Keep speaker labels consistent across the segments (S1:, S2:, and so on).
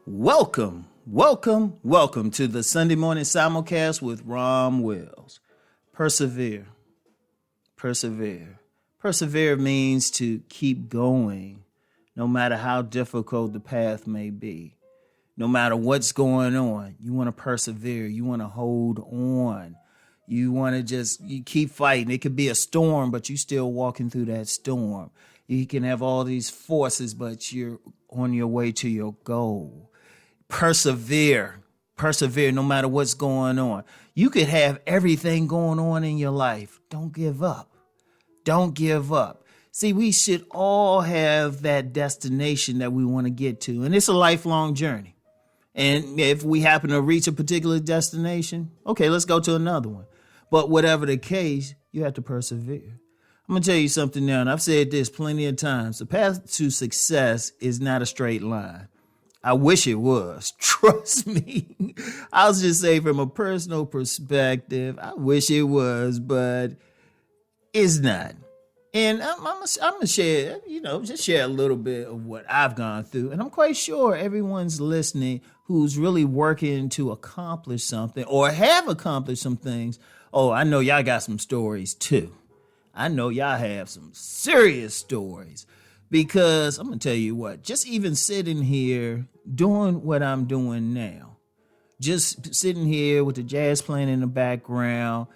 S1: Welcome to the Sunday morning simulcast with Rom Wills. Persevere. Persevere means to keep going, no matter how difficult the path may be. No matter what's going on, you want to persevere. You want to hold on. You want to you keep fighting. It could be a storm, but you're still walking through that storm. You can have all these forces, but you're on your way to your goal. Persevere no matter what's going on. You could have everything going on in your life. Don't give up. See, we should all have that destination that we want to get to, and it's a lifelong journey. And if we happen to reach a particular destination, okay, let's go to another one. But whatever the case, you have to persevere. I'm going to tell you something now, and I've said this plenty of times. The path to success is not a straight line. I wish it was. Trust me. I'll just say from a personal perspective, I wish it was, but it's not. And I'm gonna share, just share a little bit of what I've gone through. And I'm quite sure everyone's listening who's really working to accomplish something or have accomplished some things. Oh, I know y'all got some stories too. I know y'all have some serious stories. Because I'm going to tell you what, just even sitting here doing what I'm doing now, just sitting here with the jazz playing in the background,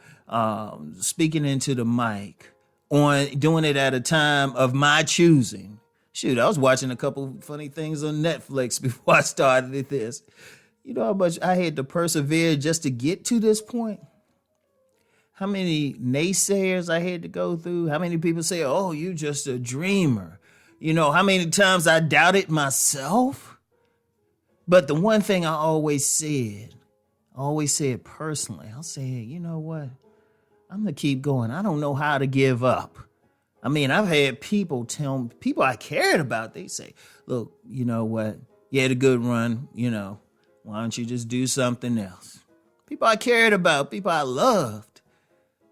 S1: speaking into the mic, doing it at a time of my choosing. Shoot, I was watching a couple funny things on Netflix before I started this. You know how much I had to persevere just to get to this point? How many naysayers I had to go through? How many people say, oh, you just a dreamer? You know, how many times I doubted myself? But the one thing I always said personally, I'll say, you know what? I'm going to keep going. I don't know how to give up. I mean, I've had people I cared about, they say, look, you know what? You had a good run, why don't you just do something else? People I cared about, people I loved.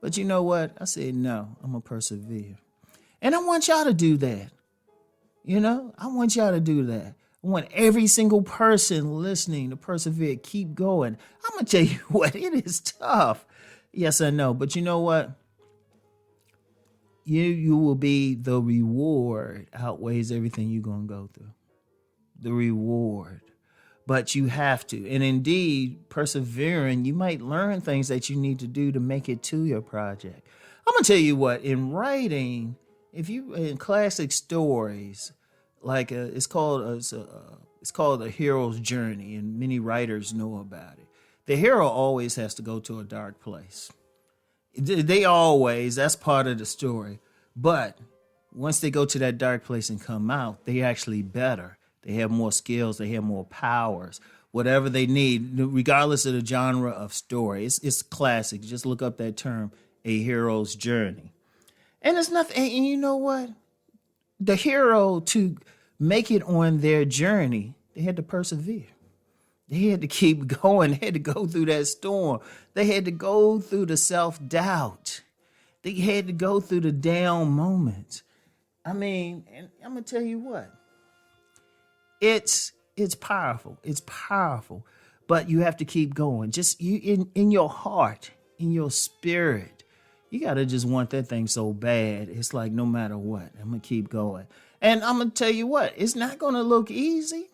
S1: But you know what? I said, no, I'm going to persevere. And I want y'all to do that. I want y'all to do that. I want every single person listening to persevere, keep going. I'm going to tell you what, it is tough. Yes, I know. But you know what? You will be, the reward outweighs everything you're going to go through. The reward. But you have to. And indeed, persevering, you might learn things that you need to do to make it to your project. I'm going to tell you what, in writing, if you in classic stories, like it's called a hero's journey, and many writers know about it. The hero always has to go to a dark place. That's part of the story. But once they go to that dark place and come out, they actually better. They have more skills. They have more powers. Whatever they need, regardless of the genre of story, it's classic. Just look up that term, a hero's journey. And it's nothing. And you know what? The hero, to make it on their journey, they had to persevere. They had to keep going. They had to go through that storm. They had to go through the self-doubt. They had to go through the down moments. I mean, and I'm going to tell you what. It's powerful. It's powerful. But you have to keep going. Just you in your heart, in your spirit. You got to just want that thing so bad. It's like no matter what, I'm going to keep going. And I'm going to tell you what, it's not going to look easy.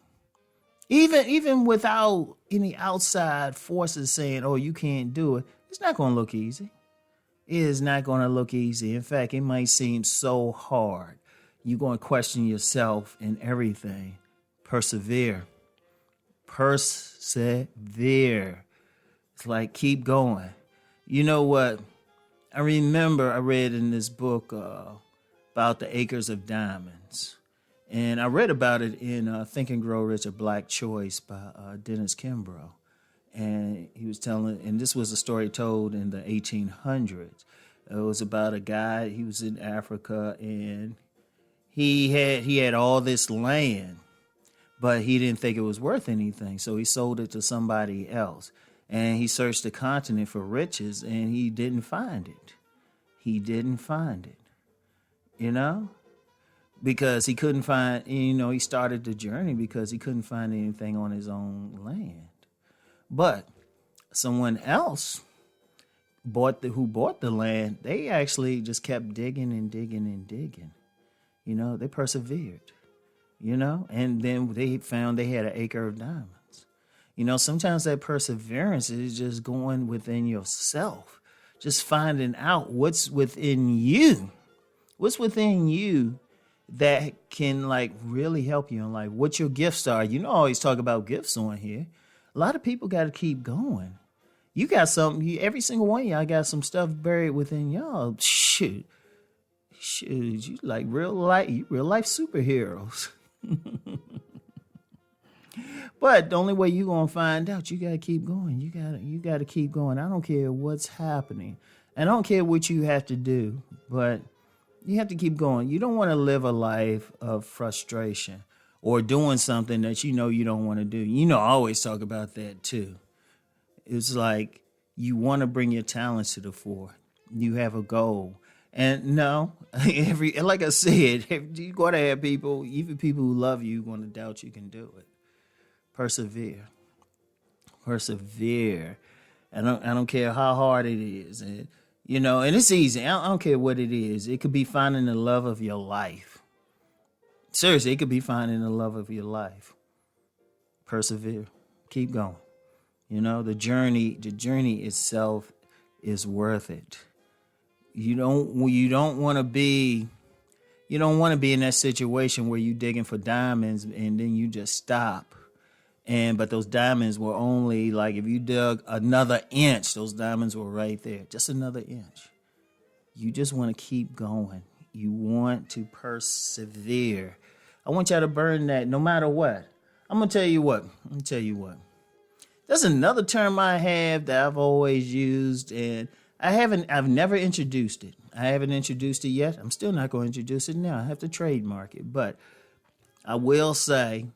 S1: Even without any outside forces saying, oh, you can't do it, it's not going to look easy. It is not going to look easy. In fact, it might seem so hard. You're going to question yourself and everything. Persevere. It's like keep going. You know what? I remember I read in this book about the acres of diamonds. And I read about it in Think and Grow Rich, A Black Choice by Dennis Kimbrough. And he was telling, and this was a story told in the 1800s. It was about a guy, he was in Africa, and he had all this land, but he didn't think it was worth anything. So he sold it to somebody else. And he searched the continent for riches, and he didn't find it. because he couldn't find, he started the journey because he couldn't find anything on his own land. But someone else who bought the land, they actually just kept digging and digging and digging. They persevered, and then they found they had an acre of diamonds. Sometimes that perseverance is just going within yourself, just finding out what's within you that can really help you in life, what your gifts are. I always talk about gifts on here. A lot of people got to keep going. You got something, every single one of y'all got some stuff buried within y'all. Shoot, you like real life superheroes. But the only way you gonna find out, you gotta keep going. You gotta keep going. I don't care what's happening. I don't care what you have to do, but you have to keep going. You don't want to live a life of frustration or doing something that you don't want to do. I always talk about that too. It's like you want to bring your talents to the fore. You have a goal. And no, like I said, you're going to have people, even people who love you, going to doubt you can do it. Persevere. I don't care how hard it is. And it's easy. I don't care what it is. It could be finding the love of your life. Seriously, it could be finding the love of your life. Persevere. Keep going. The journey itself is worth it. You don't want to be in that situation where you digging for diamonds and then you just stop. But those diamonds were only if you dug another inch, those diamonds were right there. Just another inch. You just want to keep going. You want to persevere. I want y'all to burn that no matter what. I'm going to tell you what. There's another term I have that I've always used, and I've never introduced it. I haven't introduced it yet. I'm still not going to introduce it now. I have to trademark it. But I will say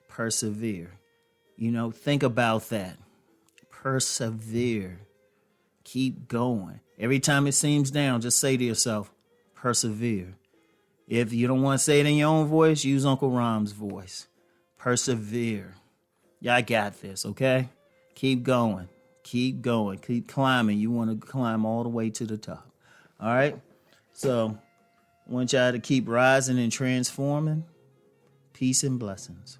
S1: persevere. Think about that. Persevere. Keep going. Every time it seems down, just say to yourself, persevere. If you don't want to say it in your own voice, use Uncle Rom's voice. Persevere. Y'all got this, okay? Keep going. Keep going. Keep climbing. You want to climb all the way to the top. All right? So, I want y'all to keep rising and transforming. Peace and blessings.